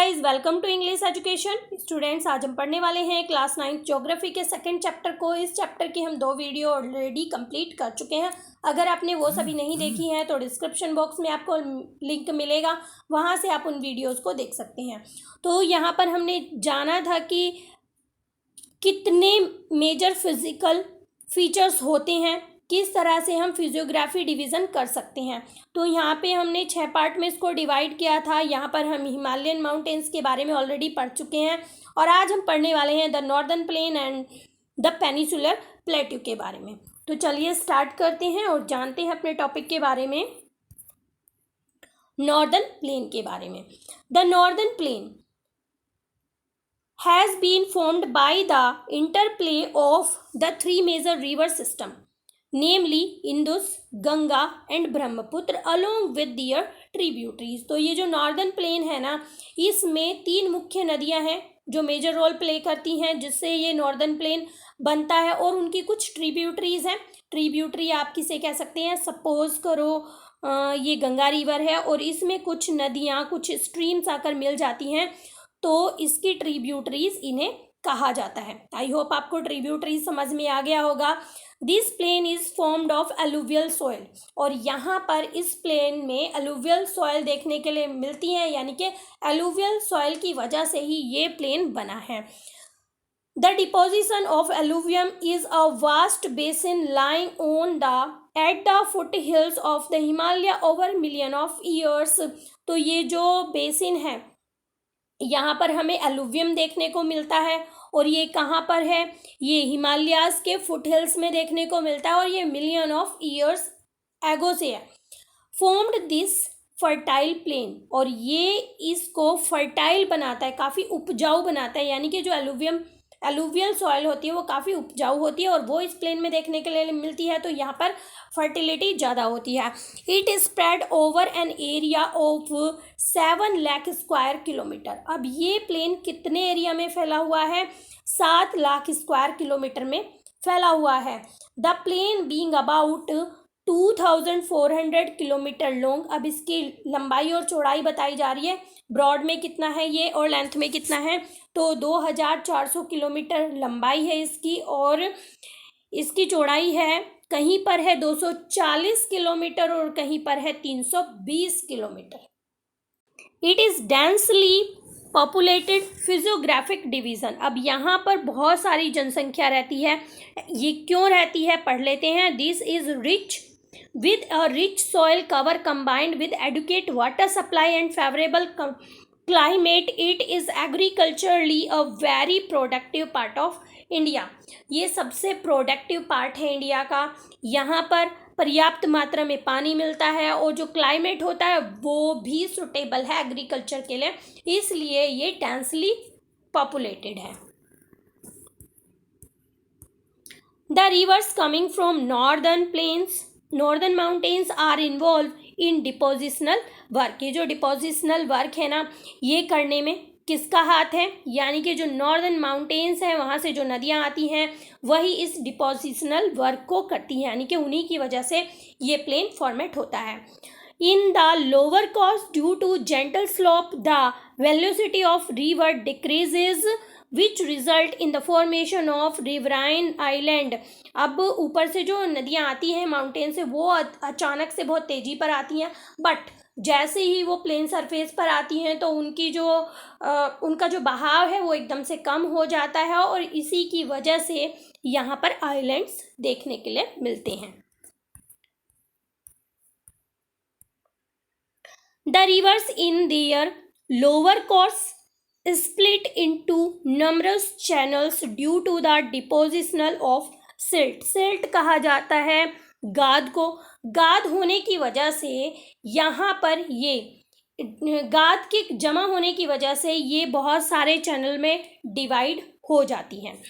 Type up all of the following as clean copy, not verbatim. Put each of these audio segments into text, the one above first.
Guys, welcome to English education. Students, आज हम पढ़ने वाले हैं क्लास 9 ज्योग्राफी के सेकंड चैप्टर को। इस चैप्टर की हम 2 वीडियो ऑलरेडी कंप्लीट कर चुके हैं। अगर आपने वो सभी नहीं देखी हैं तो डिस्क्रिप्शन बॉक्स में आपको लिंक मिलेगा, वहाँ से आप उन वीडियोज़ को देख सकते हैं। तो यहाँ पर हमने जाना था कि कितने मेजर फिजिकल फीचर्स होते हैं, किस तरह से हम फिजियोग्राफी डिवीज़न कर सकते हैं। तो यहाँ पे हमने 6 पार्ट में इसको डिवाइड किया था। यहाँ पर हम हिमालयन माउंटेन्स के बारे में ऑलरेडी पढ़ चुके हैं और आज हम पढ़ने वाले हैं the northern plane and the peninsular plateau के बारे में। तो चलिए स्टार्ट करते हैं और जानते हैं अपने टॉपिक के बारे में, नॉर्दर्न प्लेन के बारे में। The northern plane has been formed by the interplay of the 3 major river system, namely Indus, Ganga and Brahmaputra along with their tributaries। तो ये जो नॉर्दर्न प्लेन है ना, इसमें 3 मुख्य नदियां हैं जो मेजर रोल प्ले करती हैं, जिससे ये नॉर्दर्न प्लेन बनता है। और उनकी कुछ ट्रिब्यूटरीज हैं। ट्रिब्यूटरी आप किसे कह सकते हैं, सपोज करो ये गंगा रिवर है और इसमें कुछ नदियां, कुछ स्ट्रीम्स आकर मिल जाती हैं, तो इसकी ट्रिब्यूटरीज इन्हें कहा जाता है। आई होप आपको ट्रिब्यूटरीज समझ में आ गया होगा। This plain is formed of alluvial soil, और यहाँ पर इस प्लेन में एलुवियल सॉइल देखने के लिए मिलती है, यानी कि एलुवियल सॉइल की वजह से ही ये प्लेन बना है। The deposition of alluvium is a vast basin lying on the at the foot hills of the Himalaya over million of years. तो ये जो बेसिन है, यहाँ पर हमें एलुवियम देखने को मिलता है, और ये कहाँ पर है, ये हिमालयाज के फुट हिल्स में देखने को मिलता है, और ये मिलियन ऑफ ईयर्स एगो से है। फॉर्म्ड दिस फर्टाइल प्लेन, और ये इसको फर्टाइल बनाता है, काफ़ी उपजाऊ बनाता है, यानी कि जो एलुवियल सॉइल होती है वो काफ़ी उपजाऊ होती है और वो इस प्लेन में देखने के लिए मिलती है। तो यहाँ पर फर्टिलिटी ज़्यादा होती है। It is spread over an area of 7 lakh square kilometre. अब ये प्लेन कितने एरिया में फैला हुआ है, 7 लाख स्क्वायर किलोमीटर में फैला हुआ है। The plain being about 2400 kilometre long. अब इसकी लंबाई और चौड़ाई बताई जा रही है, ब्रॉड में कितना है ये और लेंथ में कितना है। तो 2400 किलोमीटर लंबाई है इसकी, और इसकी चौड़ाई है, कहीं पर है 240 किलोमीटर और कहीं पर है 320 kilometre. It is densely populated physiographic division. अब यहाँ पर बहुत सारी जनसंख्या रहती है। ये क्यों रहती है, पढ़ लेते हैं। This is rich with a rich soil cover combined with adequate water supply and favorable climate, it is agriculturally a very productive part of India। ये सबसे प्रोडक्टिव पार्ट है इंडिया का। यहाँ पर पर्याप्त मात्रा में पानी मिलता है और जो क्लाइमेट होता है वो भी सुटेबल है एग्रीकल्चर के लिए, इसलिए ये डेंसली पॉपुलेटेड है। The rivers coming from northern mountains are involve in depositional work. ये जो डिपोजिशनल वर्क है ना, ये करने में किसका हाथ है, यानी कि जो नॉर्दर्न माउंटेन्स है वहाँ से जो नदियाँ आती हैं वही इस डिपोजिशनल वर्क को करती हैं, यानी कि उन्हीं की वजह से ये प्लेन फॉर्मेट होता है। In the lower coast, due to gentle slope, the velocity of river decreases, which result in the formation of riverine island। अब ऊपर से जो नदियाँ आती हैं माउंटेन से, वो अचानक से बहुत तेज़ी पर आती हैं, बट जैसे ही वो प्लेन सरफेस पर आती हैं तो उनका जो बहाव है वो एकदम से कम हो जाता है, और इसी की वजह से यहाँ पर आइलैंड्स देखने के लिए मिलते हैं। The rivers in their lower course split into numerous channels due to the deposition of silt। silt कहा जाता है गाद को। गाद होने की वजह से यहाँ पर ये गाद के जमा होने की वजह से ये बहुत सारे चैनल में डिवाइड हो जाती हैं।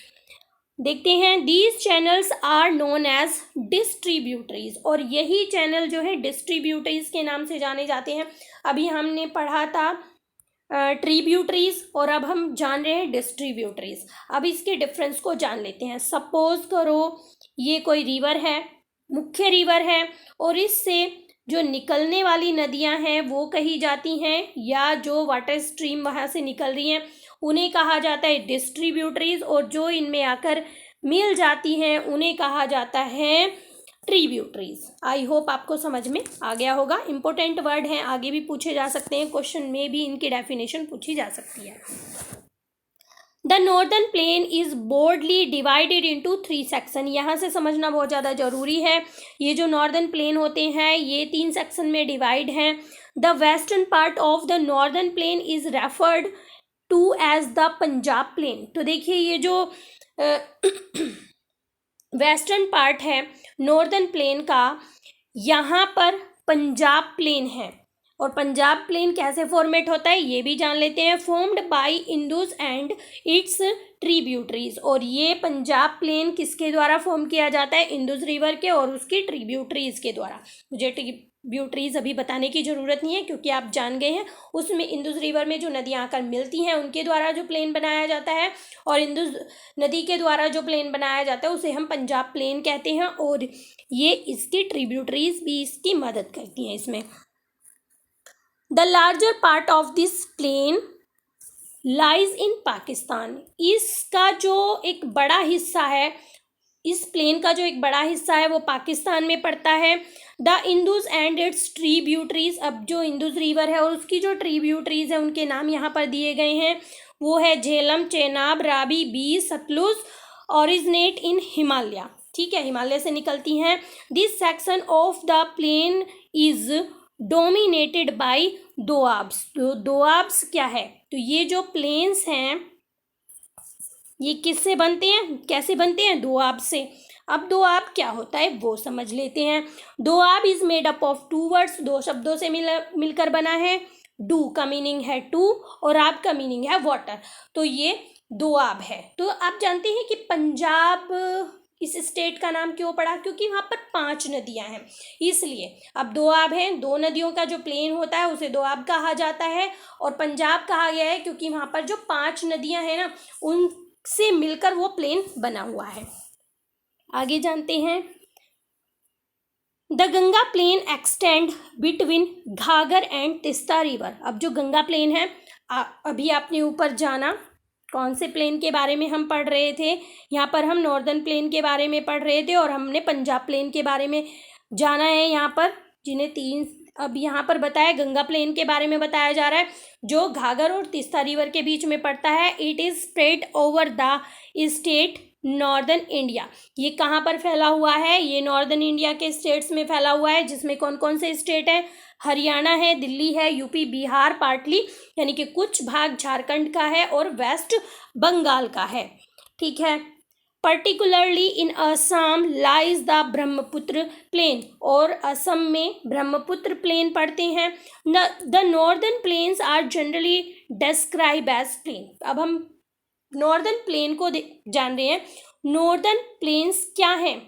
देखते हैं, these channels are known as distributaries, और यही चैनल जो है डिस्ट्रीब्यूटरीज के नाम से जाने जाते हैं। अभी हमने पढ़ा था ट्रिब्यूटरीज और अब हम जान रहे हैं डिस्ट्रीब्यूटरीज। अब इसके डिफरेंस को जान लेते हैं। सपोज करो ये कोई रिवर है, मुख्य रिवर है, और इससे जो निकलने वाली नदियां हैं वो कही जाती हैं, या जो वाटर स्ट्रीम वहाँ से निकल रही हैं उन्हें कहा जाता है डिस्ट्रीब्यूटरीज, और जो इनमें आकर मिल जाती हैं उन्हें कहा जाता है ट्रिब्यूटरीज। आई होप आपको समझ में आ गया होगा। इंपॉर्टेंट वर्ड हैं, आगे भी पूछे जा सकते हैं, क्वेश्चन में भी इनकी डेफिनेशन पूछी जा सकती है। The northern plain is broadly divided into 3 section. यहाँ से समझना बहुत ज़्यादा जरूरी है। ये जो नॉर्दर्न प्लेन होते हैं ये 3 सेक्शन में डिवाइड हैं। The western part of the northern plain is referred to as the Punjab plain. तो देखिए ये जो वेस्टर्न पार्ट है नॉर्दर्न प्लेन का, यहाँ पर पंजाब प्लेन है, और पंजाब प्लेन कैसे फॉर्मेट होता है ये भी जान लेते हैं। Formed by Indus and it's tributaries. और ये पंजाब प्लेन किसके द्वारा फॉर्म किया जाता है? इंडस रिवर के और उसकी ट्रिब्यूटरीज के द्वारा। मुझे ट्रिब्यूटरीज अभी बताने की ज़रूरत नहीं है क्योंकि आप जान गए हैं। उसमें इंडस रिवर में जो नदियाँ आकर मिलती हैं उनके द्वारा जो प्लेन बनाया जाता है, और इंडस नदी के द्वारा जो प्लेन बनाया जाता है उसे हम पंजाब प्लेन कहते हैं, और ये इसकी ट्रिब्यूटरीज भी इसकी मदद करती हैं इसमें। The larger part of this plain lies in Pakistan. इसका जो एक बड़ा हिस्सा है, इस प्लेन का जो एक बड़ा हिस्सा है वो पाकिस्तान में पड़ता है। The Indus and it's tributaries. अब जो इंडस रिवर है और उसकी जो ट्रिब्यूटरीज है उनके नाम यहाँ पर दिए गए हैं, वो है झेलम, चेनाब, रावी, बीस, सतलुज, ओरिजिनेट इन हिमालय। ठीक है, हिमालय से निकलती हैं। This section of the plain is dominated by doabs. तो दोआब्स क्या है? तो ये जो प्लेन्स हैं ये किससे बनते हैं, कैसे बनते हैं? दोआब से। अब दोआब क्या होता है वो समझ लेते हैं। Doab is made up of 2 words. 2 शब्दों से मिलकर बना है। डू का मीनिंग है टू और आब का मीनिंग है वाटर। तो ये दोआब है। तो आप जानते हैं कि पंजाब इस स्टेट का नाम क्यों पड़ा? क्योंकि वहाँ पर 5 नदियाँ हैं, इसलिए। अब दोआब हैं, 2 नदियों का जो प्लेन होता है उसे दोआब कहा जाता है, और पंजाब कहा गया है क्योंकि वहाँ पर जो 5 नदियाँ हैं ना उनसे मिलकर वो प्लेन बना हुआ है। आगे जानते हैं। The Ganga plain extend between Ghaghara and Teesta river. अब जो गंगा प्लेन है, अभी आपने ऊपर जाना कौन से प्लेन के बारे में हम पढ़ रहे थे? यहाँ पर हम नॉर्दर्न प्लेन के बारे में पढ़ रहे थे, और हमने पंजाब प्लेन के बारे में जाना है यहाँ पर, जिन्हें 3 अब यहाँ पर बताया। गंगा प्लेन के बारे में बताया जा रहा है जो घाघर और तिस्ता रिवर के बीच में पड़ता है। It is spread over the state northern India. ये कहाँ पर फैला हुआ है? ये नॉर्दर्न इंडिया के स्टेट्स में फैला हुआ है, जिसमें कौन कौन से स्टेट हैं? हरियाणा है, दिल्ली है, यूपी, बिहार पार्टली, यानी कि कुछ भाग झारखंड का है, और वेस्ट बंगाल का है। ठीक है। Particularly in Assam lies the Brahmaputra plain. और असम में ब्रह्मपुत्र प्लेन पड़ते हैं। The northern plains are generally describe as plain. अब हम नॉर्दर्न प्लेन को जान रहे हैं। नॉर्दर्न प्लेन्स क्या हैं?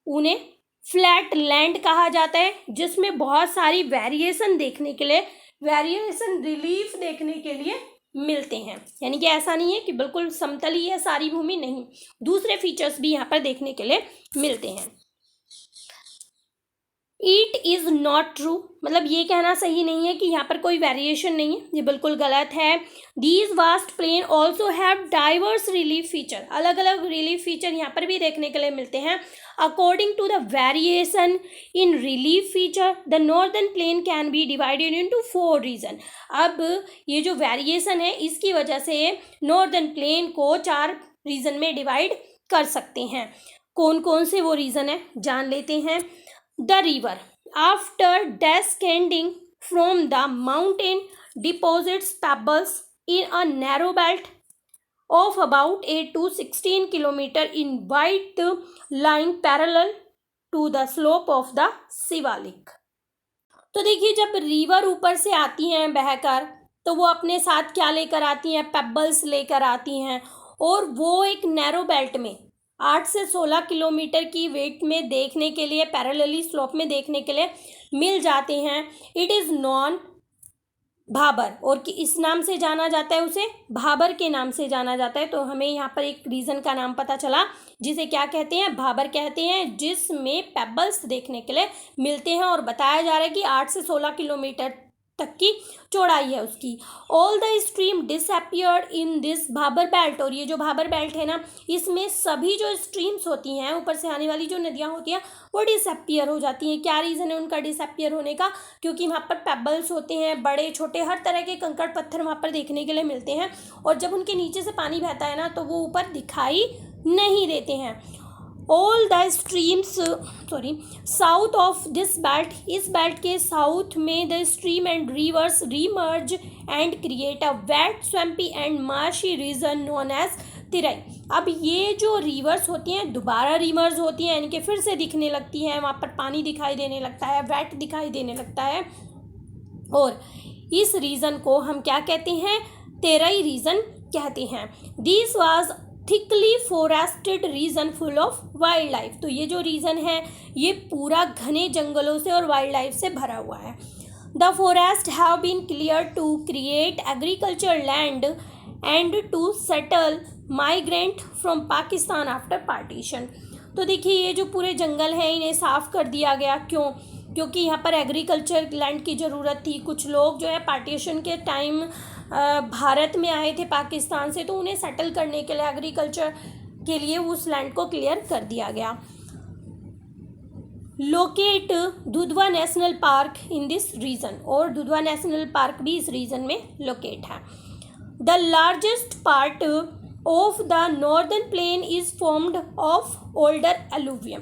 उन्हें फ्लैट लैंड कहा जाता है, जिसमें बहुत सारी वेरिएशन देखने के लिए, वेरिएशन रिलीफ देखने के लिए मिलते हैं। यानी कि ऐसा नहीं है कि बिल्कुल समतल ही है सारी भूमि, नहीं, दूसरे फीचर्स भी यहाँ पर देखने के लिए मिलते हैं। इट इज़ नॉट ट्रू, मतलब ये कहना सही नहीं है कि यहाँ पर कोई वेरिएशन नहीं है, ये बिल्कुल गलत है। These vast plain also have diverse relief feature. अलग अलग रिलीफ फीचर यहाँ पर भी देखने के लिए मिलते हैं। According to the variation in relief feature the northern plain can be divided into 4 region. अब ये जो वेरिएशन है इसकी वजह से नॉर्दर्न प्लेन को 4 रीजन में डिवाइड कर सकते हैं। कौन कौन से वो रीजन है जान लेते हैं। The river, after descending from the mountain, deposits pebbles in a narrow belt of about 8 to 16 kilometer in wide line parallel to the slope of the Shivalik. तो देखिए, जब रिवर ऊपर से आती हैं बहकर तो वो अपने साथ क्या लेकर आती हैं? पेबल्स लेकर आती हैं, और वो एक नैरो बेल्ट में 8 से 16 किलोमीटर की वेट में देखने के लिए, पैरेलली स्लोप में देखने के लिए मिल जाते हैं। इट इज़ नॉन भाबर, और कि इस नाम से जाना जाता है, उसे भाबर के नाम से जाना जाता है। तो हमें यहाँ पर एक रीजन का नाम पता चला जिसे क्या कहते हैं, भाबर कहते हैं, जिसमें पेबल्स देखने के लिए मिलते हैं और बताया जा रहा है कि 8 से 16 किलोमीटर तक की चौड़ाई है उसकी। All the stream disappeared in this Bhabar belt, और ये जो भाबर बेल्ट है ना, इसमें सभी जो स्ट्रीम्स होती हैं, ऊपर से आने वाली जो नदियाँ होती हैं, वो डिसअपियर हो जाती हैं। क्या रीज़न है उनका डिसअपियर होने का? क्योंकि वहाँ पर पेबल्स होते हैं, बड़े छोटे हर तरह के कंकड़ पत्थर वहाँ पर देखने के लिए मिलते हैं, और जब उनके नीचे से पानी बहता है ना, तो वो ऊपर दिखाई नहीं देते हैं। All the streams south of this belt, इस बेल्ट के साउथ में the stream and rivers remerge and create a wet swampy and marshy region known as Terai. अब ये जो रिवर्स होती हैं दोबारा रिमर्ज होती हैं, यानी कि फिर से दिखने लगती हैं, वहाँ पर पानी दिखाई देने लगता है, वेट दिखाई देने लगता है, और इस रीजन को हम क्या कहते हैं, तेरई रीजन कहते हैं। This was thickly forested region full of wild life, तो ये जो रीजन है ये पूरा घने जंगलों से और वाइल्ड लाइफ से भरा हुआ है। The forest have been clear to create agriculture land and to settle migrant from Pakistan after partition. तो देखिए ये जो पूरे जंगल हैं इन्हें साफ़ कर दिया गया, क्यों? क्योंकि यहाँ पर एग्रीकल्चर लैंड की ज़रूरत थी। कुछ लोग जो है पार्टीशन के टाइम भारत में आए थे पाकिस्तान से, तो उन्हें सेटल करने के लिए एग्रीकल्चर के लिए उस लैंड को क्लियर कर दिया गया। Locate Dudhwa national park in this region, और दुधवा नेशनल पार्क भी इस रीजन में लोकेट है। The largest part of the northern plain is formed of older alluvium,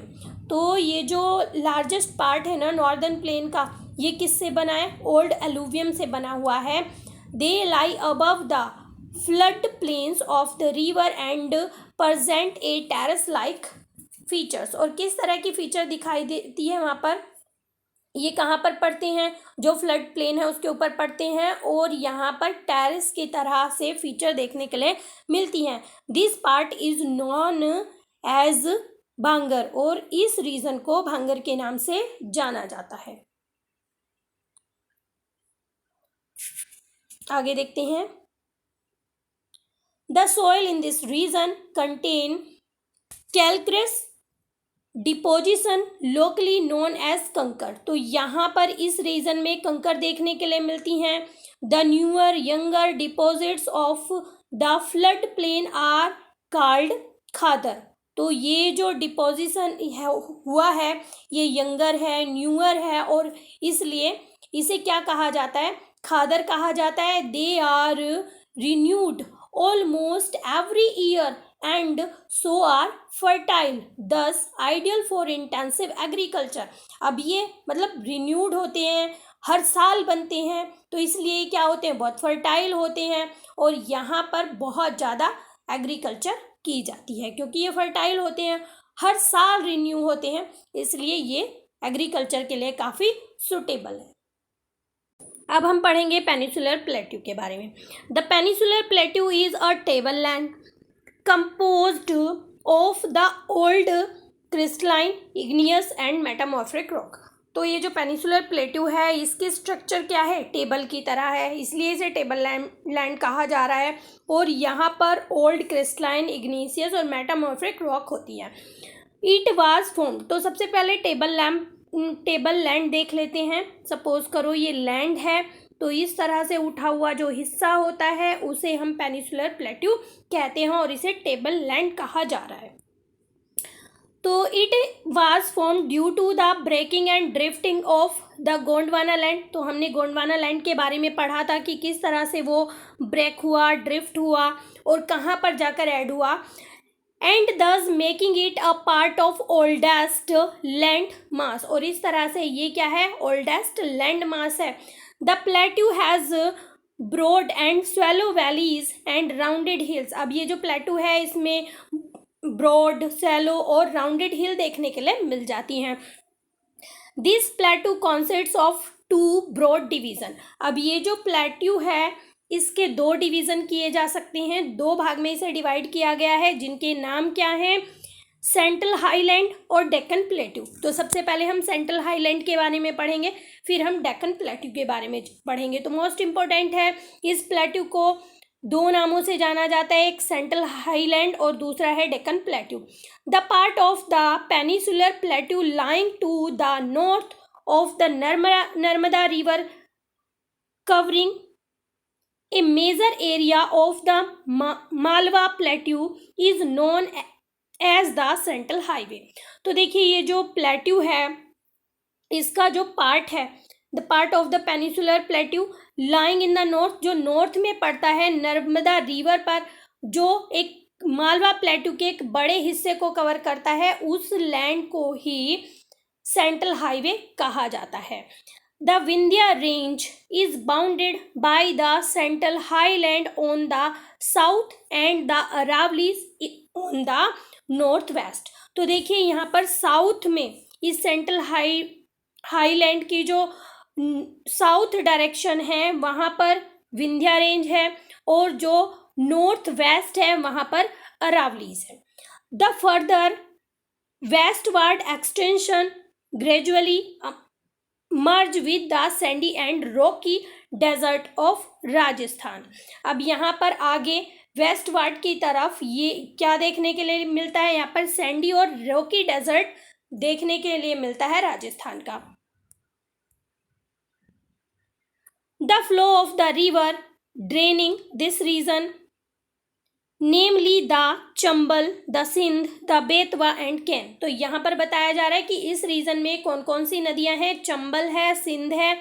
तो ये जो लार्जेस्ट पार्ट है ना नॉर्दर्न प्लेन का, ये किससे बना है? ओल्ड एलुवियम से बना हुआ है। They lie above the flood plains of the river and present a terrace like features, और किस तरह की फीचर दिखाई देती है वहाँ पर? ये कहाँ पर पड़ते हैं? जो फ्लड प्लेन है उसके ऊपर पड़ते हैं, और यहाँ पर टेरेस की तरह से फीचर देखने के लिए मिलती हैं। This part is known as Bhangar, और इस रीजन को भांगर के नाम से जाना जाता है। आगे देखते हैं। The soil in this region contain calcareous deposition locally known as kankar, तो यहाँ पर इस रीजन में कंकर देखने के लिए मिलती हैं। The newer younger deposits of the flood plain are called khadar, तो ये जो डिपोजिशन हुआ है ये यंगर है, न्यूअर है, और इसलिए इसे क्या कहा जाता है? खादर कहा जाता है। They are renewed almost every year and so are fertile thus ideal for intensive agriculture. अब ये मतलब रिन्यूड होते हैं, हर साल बनते हैं, तो इसलिए क्या होते हैं? बहुत फर्टाइल होते हैं, और यहाँ पर बहुत ज़्यादा एग्रीकल्चर की जाती है, क्योंकि ये फर्टाइल होते हैं, हर साल रिन्यू होते हैं, इसलिए ये एग्रीकल्चर के लिए काफ़ी सुटेबल है। अब हम पढ़ेंगे पेनिसुलर प्लेट्यू के बारे में। The peninsular plateau is a table land composed of the old crystalline igneous and metamorphic rock, तो ये जो पेनिसुलर प्लेट्यू है इसकी स्ट्रक्चर क्या है? टेबल की तरह है, इसलिए इसे टेबल लैंड कहा जा रहा है, और यहाँ पर ओल्ड क्रिस्टलाइन इग्नीशियस और मेटामॉर्फिक रॉक होती है। इट वाज फॉर्म, तो सबसे पहले टेबल लैंड देख लेते हैं। सपोज करो ये लैंड है, तो इस तरह से उठा हुआ जो हिस्सा होता है उसे हम पेनिसुलर प्लेट्यू कहते हैं, और इसे टेबल लैंड कहा जा रहा है। तो it was form due to the breaking and drifting of the Gondwana land, तो हमने गोंडवाना लैंड के बारे में पढ़ा था कि किस तरह से वो ब्रेक हुआ, ड्रिफ्ट हुआ, और कहाँ पर जाकर ऐड हुआ। एंड दस making it a part of oldest land मास, और इस तरह से ये क्या है? ओल्डेस्ट लैंड मास है। The plateau has broad and shallow valleys and rounded hills, अब ये जो प्लेट्यू है इसमें ब्रॉड, स्वेलो और राउंडेड हिल देखने के लिए मिल जाती हैं। This plateau consists of 2 broad division, अब ये जो प्लेट्यू है इसके 2 डिवीज़न किए जा सकते हैं, 2 भाग में इसे डिवाइड किया गया है, जिनके नाम क्या हैं? सेंट्रल हाईलैंड और डेक्कन प्लेट्यू। तो सबसे पहले हम सेंट्रल हाईलैंड के बारे में पढ़ेंगे, फिर हम डेक्कन प्लेट्यू के बारे में पढ़ेंगे। तो मोस्ट इम्पोर्टेंट है, इस प्लेट्यू को दो नामों से जाना जाता है, एक सेंट्रल हाईलैंड और दूसरा है Deccan plateau. The part of the peninsular plateau lying to the north of the Narmada river covering a major area of the Malwa Plateau is known as the Central Highway। तो देखिए ये जो प्लेट्यू है, इसका जो पार्ट है, the part of the peninsular plateau lying in the north, जो north में पड़ता है नर्मदा रिवर पर, जो एक मालवा प्लेट्यू के एक बड़े हिस्से को कवर करता है, उस लैंड को ही सेंट्रल हाईवे कहा जाता है। The Vindhya range is bounded by the Central Highland on the south and the Aravallis on the northwest। तो देखिए यहाँ पर साउथ में इस सेंट्रल हाईलैंड की जो साउथ डायरेक्शन है वहाँ पर विंध्या रेंज है, और जो नॉर्थ वेस्ट है वहाँ पर अरावलीज है। The further westward extension gradually merge with the sandy and rocky desert of Rajasthan. अब यहाँ पर आगे वेस्टवर्ड की तरफ ये क्या देखने के लिए मिलता है, यहाँ पर सैंडी और रॉकी डेजर्ट देखने के लिए मिलता है राजस्थान का। The flow of the river draining this region namely the Chambal, the Sindh, the Betwa and Ken. तो यहाँ पर बताया जा रहा है कि इस रीजन में कौन कौन सी नदियां हैं, चंबल है, सिंध है,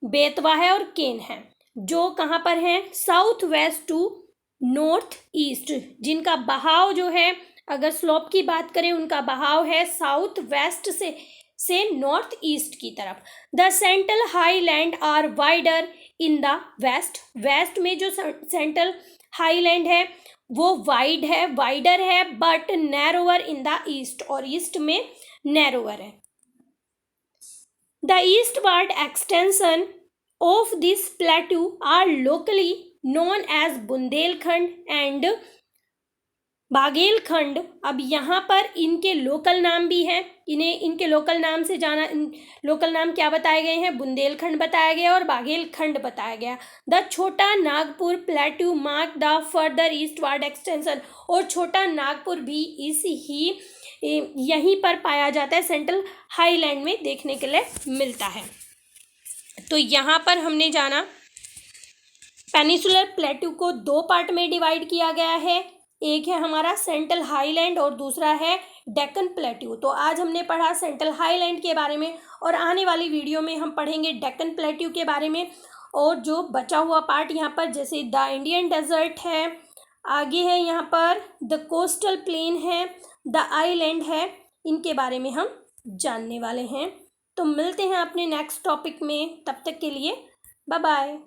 बेतवा है और केन है, जो कहाँ पर हैं, south west to north east, जिनका बहाव जो है, अगर स्लोप की बात करें, उनका बहाव है साउथ वेस्ट से नॉर्थ ईस्ट की तरफ। The central highland are wider in the west. West में जो सेंट्रल हाईलैंड है वो वाइडर है, but narrower in the east, और ईस्ट में नैरोवर है। The eastward extension of this plateau are locally known as Bundelkhand and Baghelkhand. अब यहाँ पर इनके लोकल नाम भी हैं, इन्हें इनके लोकल नाम से जाना, लोकल नाम क्या बताए गए हैं, बुंदेलखंड बताया गया और बाघेलखंड बताया गया। द छोटा Nagpur plateau mark the further eastward extension, और छोटा नागपुर भी यहीं पर पाया जाता है, सेंट्रल हाईलैंड में देखने के लिए मिलता है। तो यहाँ पर हमने जाना पेनिसुलर प्लेट्यू को दो पार्ट में डिवाइड किया गया है, एक है हमारा सेंट्रल हाईलैंड और दूसरा है डेक्कन प्लेट्यू। तो आज हमने पढ़ा सेंट्रल हाईलैंड के बारे में, और आने वाली वीडियो में हम पढ़ेंगे डेक्कन प्लेट्यू के बारे में, और जो बचा हुआ पार्ट यहाँ पर जैसे द इंडियन डेजर्ट है, आगे है यहाँ पर द कोस्टल प्लेन है, द आइलैंड है, इनके बारे में हम जानने वाले हैं। तो मिलते हैं अपने नेक्स्ट टॉपिक में, तब तक के लिए बाय बाय।